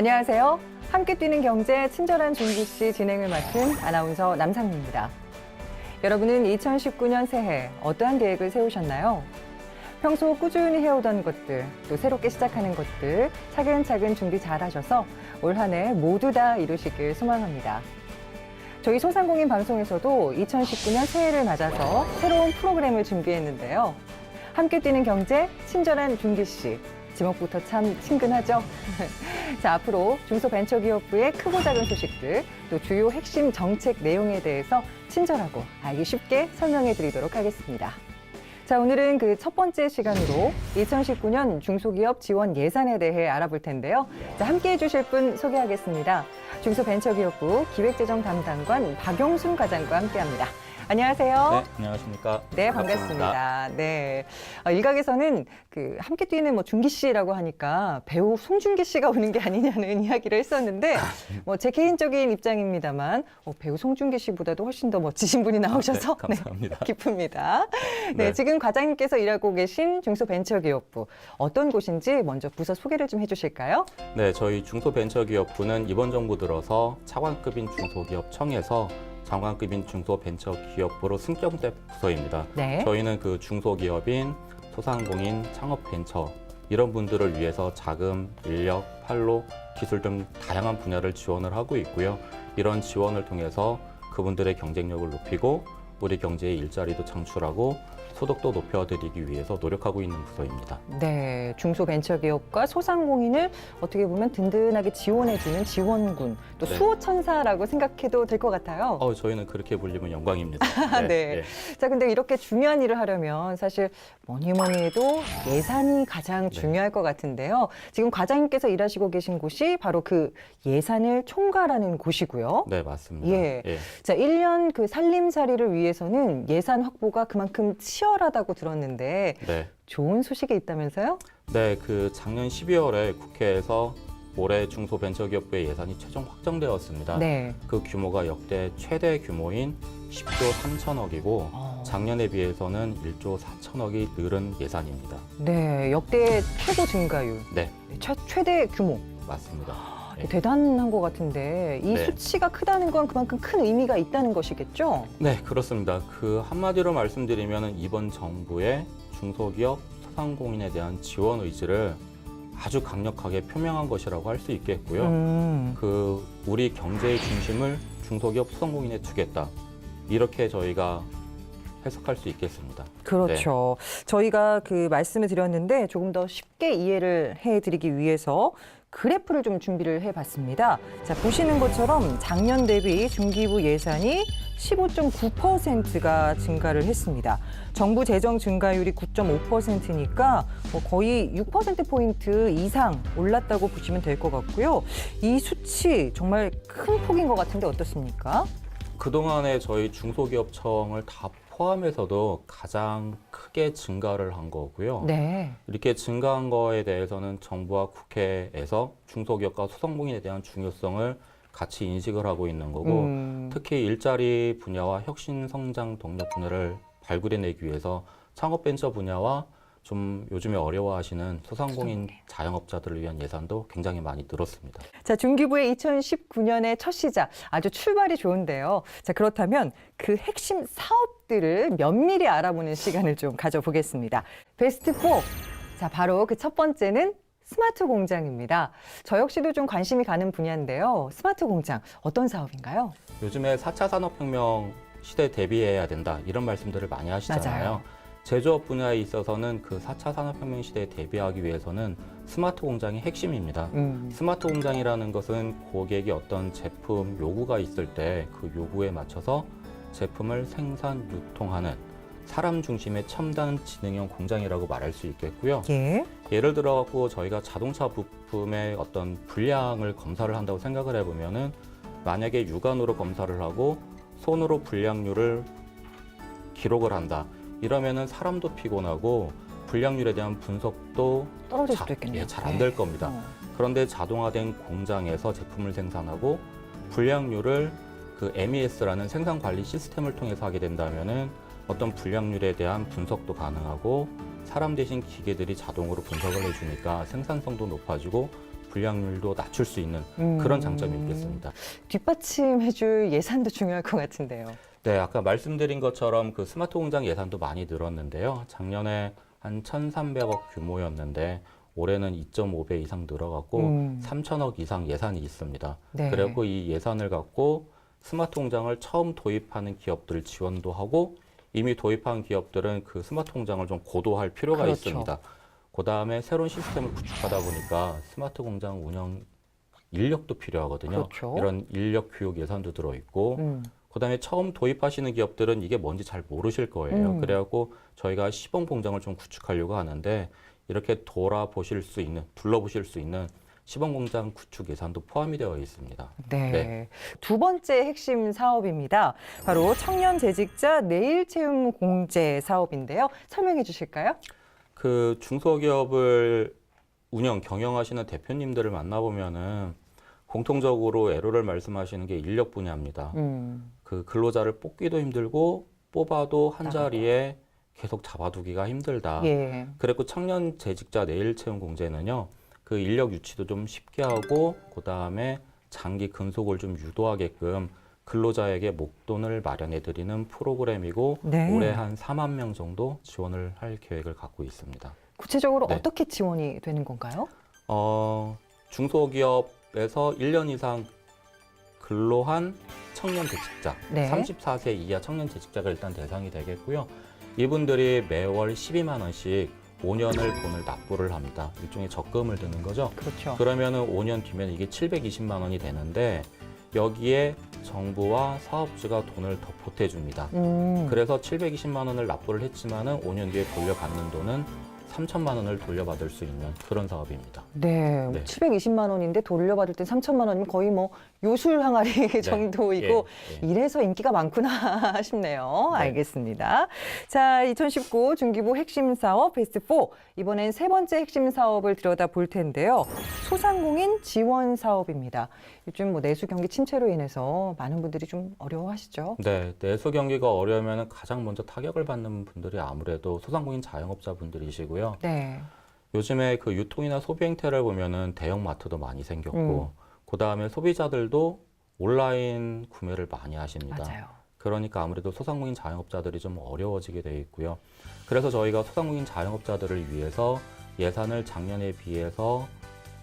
안녕하세요. 함께 뛰는 경제 친절한 준기 씨 진행을 맡은 아나운서 남상미입니다. 여러분은 2019년 새해 어떠한 계획을 세우셨나요? 평소 꾸준히 해오던 것들, 또 새롭게 시작하는 것들 차근차근 준비 잘 하셔서 올 한 해 모두 다 이루시길 소망합니다. 저희 소상공인 방송에서도 2019년 새해를 맞아서 새로운 프로그램을 준비했는데요. 함께 뛰는 경제 친절한 준기 씨. 제목부터 참 친근하죠? 자, 앞으로 중소벤처기업부의 크고 작은 소식들, 또 주요 핵심 정책 내용에 대해서 친절하고 알기 쉽게 설명해 드리도록 하겠습니다. 자, 오늘은 그 첫 번째 시간으로 2019년 중소기업 지원 예산에 대해 알아볼 텐데요. 자, 함께 해주실 분 소개하겠습니다. 중소벤처기업부 기획재정 담당관 박용순 과장과 함께합니다. 안녕하세요. 네, 안녕하십니까. 네, 반갑습니다. 네. 일각에서는 그 함께 뛰는 준기 씨라고 하니까 배우 송중기 씨가 오는 게 아니냐는 이야기를 했었는데 제 개인적인 입장입니다만 배우 송중기 씨보다도 훨씬 더 멋지신 분이 나오셔서 네, 감사합니다. 네, 기쁩니다. 네, 네. 지금 과장님께서 일하고 계신 중소벤처기업부 어떤 곳인지 먼저 부서 소개를 좀 해주실까요? 네, 저희 중소벤처기업부는 이번 정부 들어서 차관급인 중소기업청에서 장관급인 중소벤처기업부로 승격된 부서입니다. 네. 저희는 그 중소기업인, 소상공인, 창업벤처 이런 분들을 위해서 자금, 인력, 판로, 기술 등 다양한 분야를 지원을 하고 있고요. 이런 지원을 통해서 그분들의 경쟁력을 높이고 우리 경제의 일자리도 창출하고 소득도 높여드리기 위해서 노력하고 있는 부서입니다. 네, 중소벤처기업과 소상공인을 어떻게 보면 든든하게 지원해주는 지원군, 또 네. 수호천사라고 생각해도 될 것 같아요. 저희는 그렇게 불리면 영광입니다. 네. 자, 근데 이렇게 중요한 일을 하려면 사실 뭐니 해도 예산이 가장 중요할 것 같은데요. 지금 과장님께서 일하시고 계신 곳이 바로 그 예산을 총괄하는 곳이고요. 네, 맞습니다. 예. 자, 1년 그 살림살이를 위해서는 예산 확보가 그만큼 치열하다고 들었는데 네. 좋은 소식이 있다면서요? 네, 그 작년 12월에 국회에서 올해 중소벤처기업부의 예산이 최종 확정되었습니다. 네. 그 규모가 역대 최대 규모인 10조 3천억이고 작년에 비해서는 1조 4천억이 늘은 예산입니다. 네, 역대 최고 증가율, 네, 최대 규모. 맞습니다. 대단한 것 같은데 이 네. 수치가 크다는 건 그만큼 큰 의미가 있다는 것이겠죠? 네, 그렇습니다. 그 한마디로 말씀드리면 이번 정부의 중소기업, 소상공인에 대한 지원 의지를 아주 강력하게 표명한 것이라고 할 수 있겠고요. 그 우리 경제의 중심을 중소기업, 소상공인에 두겠다. 이렇게 저희가 해석할 수 있겠습니다. 그렇죠. 저희가 그 말씀을 드렸는데 조금 더 쉽게 이해를 해드리기 위해서 그래프를 좀 준비를 해봤습니다. 자, 보시는 것처럼 작년 대비 중기부 예산이 15.9%가 증가를 했습니다. 정부 재정 증가율이 9.5%니까 거의 6%포인트 이상 올랐다고 보시면 될 것 같고요. 이 수치 정말 큰 폭인 것 같은데 어떻습니까? 그동안에 저희 중소기업청을 다 포함해서도 가장 크게 증가를 한 거고요. 네. 이렇게 증가한 거에 대해서는 정부와 국회에서 중소기업과 소상공인에 대한 중요성을 같이 인식을 하고 있는 거고 특히 일자리 분야와 혁신 성장 동력 분야를 발굴해내기 위해서 창업벤처 분야와 좀 요즘에 어려워하시는 소상공인 자영업자들을 위한 예산도 굉장히 많이 늘었습니다. 자, 중기부의 2019년의 첫 시작, 아주 출발이 좋은데요. 자, 그렇다면 그 핵심 사업들을 면밀히 알아보는 시간을 좀 가져보겠습니다. 베스트 4. 자, 바로 그 첫 번째는 스마트 공장입니다. 저 역시도 좀 관심이 가는 분야인데요. 스마트 공장, 어떤 사업인가요? 요즘에 4차 산업혁명 시대에 대비해야 된다 이런 말씀들을 많이 하시잖아요. 맞아요. 제조업 분야에 있어서는 그 4차 산업혁명 시대에 대비하기 위해서는 스마트 공장이 핵심입니다. 스마트 공장이라는 것은 고객이 어떤 제품 요구가 있을 때 그 요구에 맞춰서 제품을 생산, 유통하는 사람 중심의 첨단 지능형 공장이라고 말할 수 있겠고요. 예. 예를 들어 갖고 저희가 자동차 부품의 어떤 불량을 검사를 한다고 생각을 해보면은 만약에 육안으로 검사를 하고 손으로 불량률을 기록을 한다. 이러면은 사람도 피곤하고 불량률에 대한 분석도 떨어질 수도 있겠네요. 잘 안 될 겁니다. 그런데 자동화된 공장에서 제품을 생산하고 불량률을 그 MES라는 생산 관리 시스템을 통해서 하게 된다면은 어떤 불량률에 대한 분석도 가능하고 사람 대신 기계들이 자동으로 분석을 해주니까 생산성도 높아지고 불량률도 낮출 수 있는 그런 장점이 있겠습니다. 뒷받침해줄 예산도 중요할 것 같은데요. 네, 아까 말씀드린 것처럼 그 스마트 공장 예산도 많이 늘었는데요. 작년에 한 1,300억 규모였는데 올해는 2.5배 이상 늘어갔고 3천억 이상 예산이 있습니다. 네. 그리고 이 예산을 갖고 스마트 공장을 처음 도입하는 기업들 지원도 하고 이미 도입한 기업들은 그 스마트 공장을 좀 고도할 필요가 그렇죠. 있습니다. 그다음에 새로운 시스템을 구축하다 보니까 스마트 공장 운영 인력도 필요하거든요. 그렇죠. 이런 인력 교육 예산도 들어있고 그다음에 처음 도입하시는 기업들은 이게 뭔지 잘 모르실 거예요. 그래갖고 저희가 시범 공장을 좀 구축하려고 하는데 이렇게 돌아보실 수 있는, 둘러보실 수 있는 시범 공장 구축 예산도 포함이 되어 있습니다. 네. 네. 두 번째 핵심 사업입니다. 바로 청년 재직자 내일 채용 공제 사업인데요. 설명해 주실까요? 그 중소기업을 경영하시는 대표님들을 만나보면은 공통적으로 애로를 말씀하시는 게 인력 분야입니다. 그 근로자를 뽑기도 힘들고 뽑아도 한 자리에 계속 잡아두기가 힘들다. 예. 그리고 청년 재직자 내일 채용 공제는요, 그 인력 유치도 좀 쉽게 하고, 그 다음에 장기 근속을 좀 유도하게끔 근로자에게 목돈을 마련해 드리는 프로그램이고, 네. 올해 한 4만 명 정도 지원을 할 계획을 갖고 있습니다. 구체적으로 네. 어떻게 지원이 되는 건가요? 중소기업에서 1년 이상 근로한 청년 재직자, 네. 34세 이하 청년 재직자가 일단 대상이 되겠고요. 이분들이 매월 12만 원씩 5년을 돈을 납부를 합니다. 일종의 적금을 드는 거죠. 그렇죠. 그러면은 5년 뒤면 이게 720만 원이 되는데 여기에 정부와 사업주가 돈을 더 보태줍니다. 그래서 720만 원을 납부를 했지만은 5년 뒤에 돌려받는 돈은 3천만 원을 돌려받을 수 있는 그런 사업입니다. 네, 네. 720만 원인데 돌려받을 땐 3천만 원이면 거의 뭐 요술 항아리 정도이고 예. 이래서 인기가 많구나 싶네요. 네. 알겠습니다. 자, 2019 중기부 핵심 사업 베스트 4. 이번엔 세 번째 핵심 사업을 들여다볼 텐데요. 소상공인 지원 사업입니다. 요즘 뭐 내수 경기 침체로 인해서 많은 분들이 좀 어려워하시죠? 네, 내수 경기가 어려우면 가장 먼저 타격을 받는 분들이 아무래도 소상공인 자영업자분들이시고요. 네. 요즘에 그 유통이나 소비 행태를 보면은 대형 마트도 많이 생겼고, 그 다음에 소비자들도 온라인 구매를 많이 하십니다. 맞아요. 그러니까 아무래도 소상공인 자영업자들이 좀 어려워지게 돼 있고요. 그래서 저희가 소상공인 자영업자들을 위해서 예산을 작년에 비해서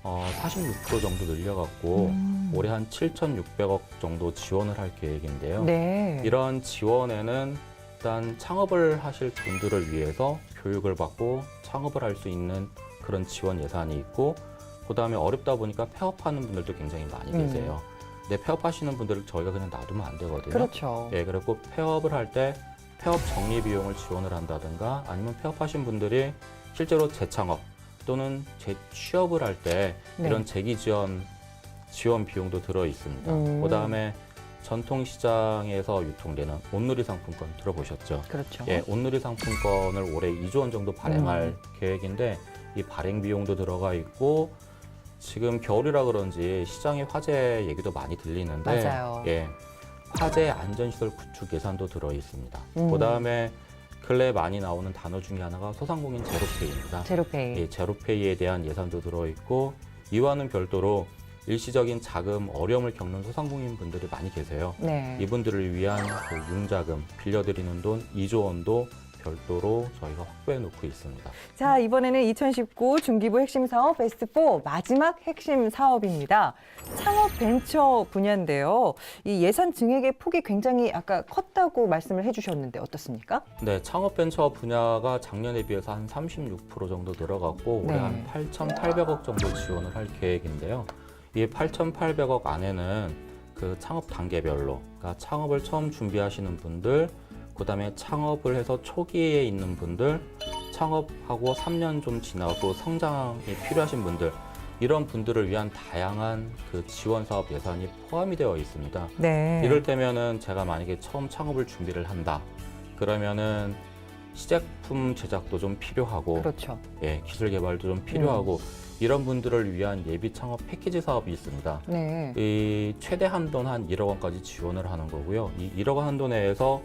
46% 정도 늘려갖고 올해 한 7,600억 정도 지원을 할 계획인데요. 네. 이런 지원에는 일단 창업을 하실 분들을 위해서 교육을 받고 창업을 할 수 있는 그런 지원 예산이 있고, 그 다음에 어렵다 보니까 폐업하는 분들도 굉장히 많이 계세요. 근데 폐업하시는 분들을 저희가 그냥 놔두면 안 되거든요. 그렇죠. 예, 그리고 폐업을 할 때 폐업 정리 비용을 지원을 한다든가 아니면 폐업하신 분들이 실제로 재창업 또는 재취업을 할 때 네. 이런 재기 지원 비용도 들어 있습니다. 그 다음에 전통시장에서 유통되는 온누리 상품권 들어보셨죠? 그렇죠. 예, 온누리 상품권을 올해 2조 원 정도 발행할 계획인데 이 발행 비용도 들어가 있고 지금 겨울이라 그런지 시장에 화재 얘기도 많이 들리는데 맞아요. 예, 화재 안전시설 구축 예산도 들어 있습니다. 그다음에 근래에 많이 나오는 단어 중에 하나가 소상공인 제로페이입니다. 제로페이. 예, 제로페이에 대한 예산도 들어 있고 이와는 별도로 일시적인 자금 어려움을 겪는 소상공인 분들이 많이 계세요. 네. 이분들을 위한 그 융자금 빌려드리는 돈 2조 원도 별도로 저희가 확보해 놓고 있습니다. 자, 이번에는 2019 중기부 핵심 사업 베스트 4 마지막 핵심 사업입니다. 창업 벤처 분야인데요. 이 예산 증액의 폭이 굉장히 아까 컸다고 말씀을 해주셨는데 어떻습니까? 네, 창업 벤처 분야가 작년에 비해서 한 36% 정도 늘어갔고 올해 네. 한 8,800억 정도 지원을 할 계획인데요. 이 8,800억 안에는 그 창업 단계별로, 그러니까 창업을 처음 준비하시는 분들, 그다음에 창업을 해서 초기에 있는 분들, 창업하고 3년 좀 지나고 성장이 필요하신 분들, 이런 분들을 위한 다양한 그 지원 사업 예산이 포함이 되어 있습니다. 네. 이럴 때면은 제가 만약에 처음 창업을 준비를 한다. 그러면은 시제품 제작도 좀 필요하고, 그렇죠. 예, 기술 개발도 좀 필요하고, 이런 분들을 위한 예비 창업 패키지 사업이 있습니다. 네. 이 최대 한돈 한 1억 원까지 지원을 하는 거고요. 이 1억 원 한도 내에서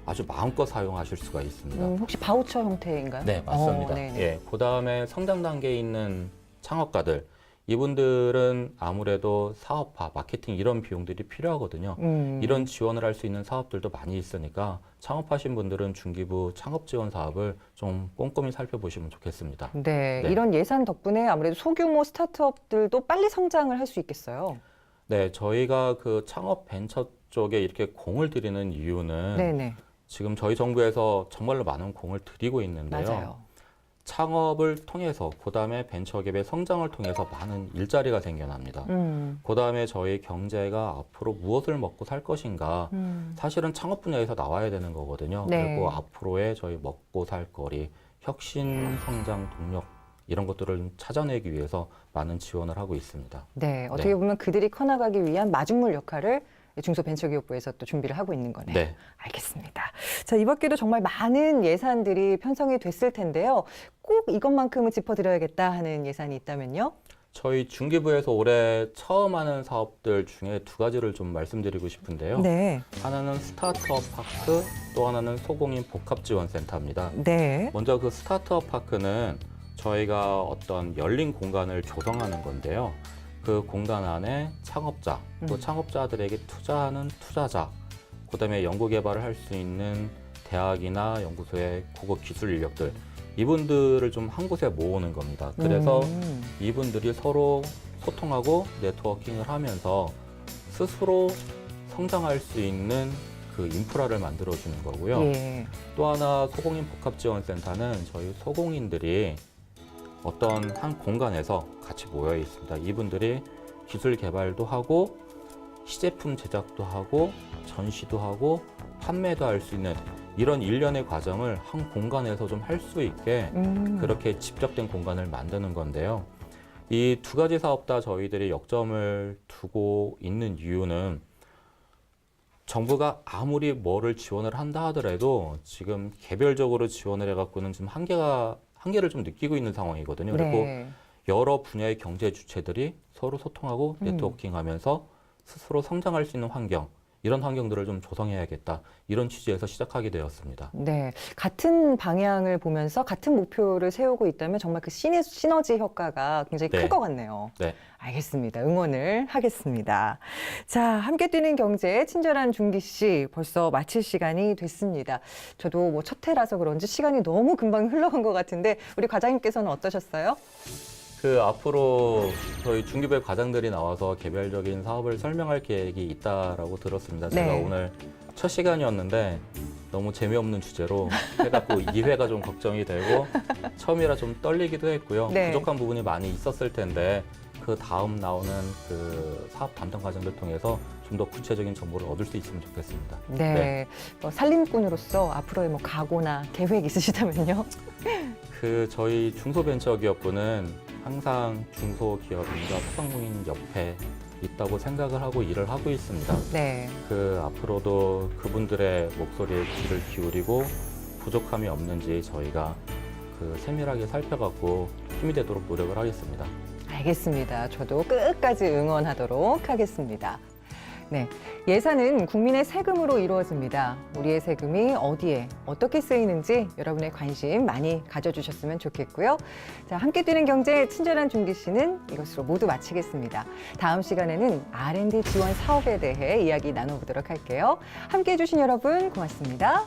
아주 마음껏 사용하실 수가 있습니다. 혹시 바우처 형태인가요? 네, 맞습니다. 네네. 예, 그 다음에 성장 단계에 있는 창업가들, 이분들은 아무래도 사업화, 마케팅 이런 비용들이 필요하거든요. 이런 지원을 할 수 있는 사업들도 많이 있으니까 창업하신 분들은 중기부 창업 지원 사업을 좀 꼼꼼히 살펴보시면 좋겠습니다. 네, 네. 이런 예산 덕분에 아무래도 소규모 스타트업들도 빨리 성장을 할 수 있겠어요. 네, 저희가 그 창업 벤처 쪽에 이렇게 공을 들이는 이유는 네네, 지금 저희 정부에서 정말로 많은 공을 들이고 있는데요. 맞아요. 창업을 통해서 그다음에 벤처기업의 성장을 통해서 많은 일자리가 생겨납니다. 그다음에 저희 경제가 앞으로 무엇을 먹고 살 것인가 사실은 창업 분야에서 나와야 되는 거거든요. 네. 그리고 앞으로의 저희 먹고 살 거리, 혁신 성장 동력 이런 것들을 찾아내기 위해서 많은 지원을 하고 있습니다. 네, 어떻게 보면 그들이 커나가기 위한 마중물 역할을 중소벤처기업부에서 또 준비를 하고 있는 거네요. 네. 알겠습니다. 자, 이 밖에도 정말 많은 예산들이 편성이 됐을 텐데요. 꼭 이것만큼은 짚어드려야겠다 하는 예산이 있다면요? 저희 중기부에서 올해 처음 하는 사업들 중에 두 가지를 좀 말씀드리고 싶은데요. 네. 하나는 스타트업 파크, 또 하나는 소공인 복합지원센터입니다. 네. 먼저 그 스타트업 파크는 저희가 어떤 열린 공간을 조성하는 건데요. 그 공간 안에 창업자, 또 창업자들에게 투자하는 투자자, 그다음에 연구개발을 할 수 있는 대학이나 연구소의 고급 기술 인력들, 이분들을 좀 한 곳에 모으는 겁니다. 그래서 이분들이 서로 소통하고 네트워킹을 하면서 스스로 성장할 수 있는 그 인프라를 만들어주는 거고요. 예. 또 하나 소공인 복합지원센터는 저희 소공인들이 어떤 한 공간에서 같이 모여 있습니다. 이분들이 기술 개발도 하고 시제품 제작도 하고 전시도 하고 판매도 할 수 있는 이런 일련의 과정을 한 공간에서 좀 할 수 있게 그렇게 집적된 공간을 만드는 건데요. 이 두 가지 사업 다 저희들이 역점을 두고 있는 이유는 정부가 아무리 뭐를 지원을 한다 하더라도 지금 개별적으로 지원을 해갖고는 지금 한계를 좀 느끼고 있는 상황이거든요. 그리고 네. 여러 분야의 경제 주체들이 서로 소통하고 네트워킹하면서 스스로 성장할 수 있는 환경, 이런 환경들을 좀 조성해야겠다. 이런 취지에서 시작하게 되었습니다. 네. 같은 방향을 보면서 같은 목표를 세우고 있다면 정말 그 시너지 효과가 굉장히 클 네. 것 같네요. 네. 알겠습니다. 응원을 하겠습니다. 자, 함께 뛰는 경제 친절한 준기 씨 벌써 마칠 시간이 됐습니다. 저도 뭐 첫 해라서 그런지 시간이 너무 금방 흘러간 것 같은데 우리 과장님께서는 어떠셨어요? 그 앞으로 저희 중기부의 과장들이 나와서 개별적인 사업을 설명할 계획이 있다라고 들었습니다. 제가 네. 오늘 첫 시간이었는데 너무 재미없는 주제로 해갖고 2회가 좀 걱정이 되고 처음이라 좀 떨리기도 했고요. 네. 부족한 부분이 많이 있었을 텐데 그 다음 나오는 그 사업 담당 과정들 통해서 좀 더 구체적인 정보를 얻을 수 있으면 좋겠습니다. 네. 살림꾼으로서 앞으로의 뭐 각오나 계획 있으시다면요? 그 저희 중소벤처기업부는 항상 중소기업인과 소상공인 옆에 있다고 생각을 하고 일을 하고 있습니다. 네. 그 앞으로도 그분들의 목소리에 귀를 기울이고 부족함이 없는지 저희가 그 세밀하게 살펴갖고 힘이 되도록 노력을 하겠습니다. 알겠습니다. 저도 끝까지 응원하도록 하겠습니다. 네, 예산은 국민의 세금으로 이루어집니다. 우리의 세금이 어디에 어떻게 쓰이는지 여러분의 관심 많이 가져주셨으면 좋겠고요. 자, 함께 뛰는 경제 친절한 준기 씨는 이것으로 모두 마치겠습니다. 다음 시간에는 R&D 지원 사업에 대해 이야기 나눠보도록 할게요. 함께 해주신 여러분 고맙습니다.